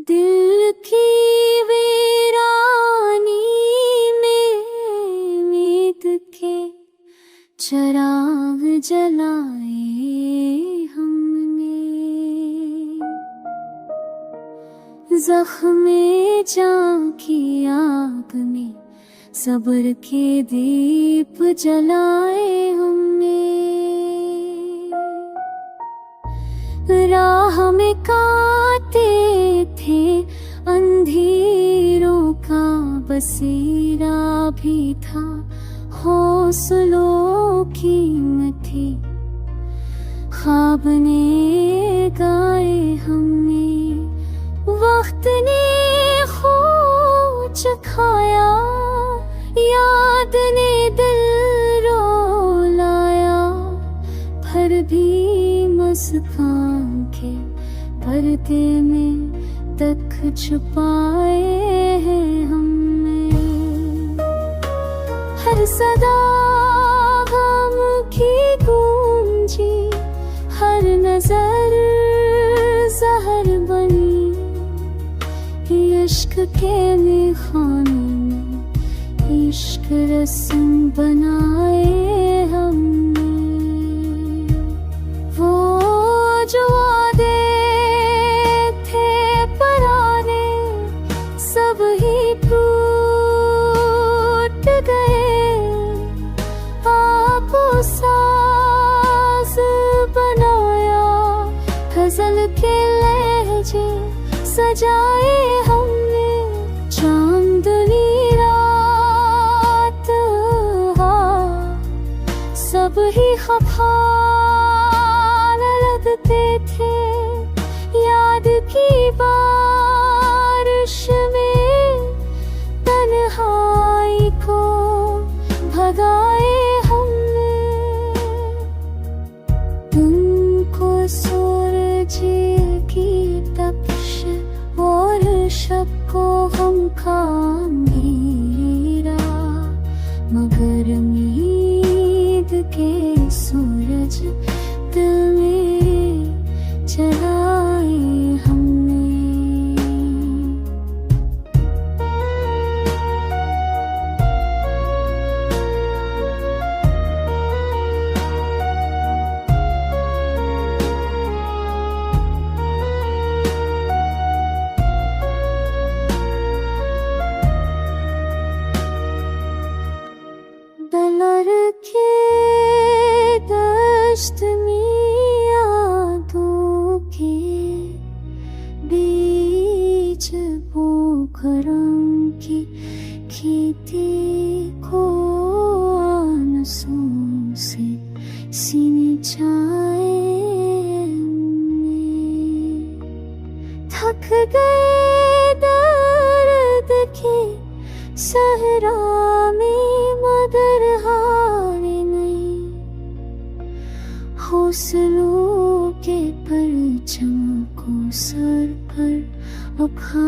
दिल की वीरानी में उम्मीद के चिराग जलाए हमने, ज़ख्मे जां की आग में सब्र के दीप जलाए हमने। राह में कांटे थे अंधेरों का बसेरा भी था, हौसलों की न थी ख्वाब ने गाए हमने। वक्त ने खो चखाया, याद ने दिल रोलाया, फिर भी मुस्कान के पर्दे में तक छुपाए हैं हमने। हर सदा गम की गूंजी, हर नजर जहर बनी, इश्क के मेखाने में इश्क रस्म बनाए हमने। वो जो वादे थे पुराने सब ही टूट गए, आपको साज बनाया, गजल के लहजे सजाए हमने। चांदनी रात सब ही खफा लगते थे, याद की बारिश में तन्हाई को भगाए हमने। तुमको सूरज की तपिश और शब को हम का अंधेरा, मगर उम्मीद के सूरज दिल में जलाए हमने। दलर के दश्त में यादों के बीच पोखरों की खेती को आंसुओं से सिंचाए हमने। थक गए दर्द के सहरा में मगर हारे नहीं, हौसलों के परचम को सर पर उठा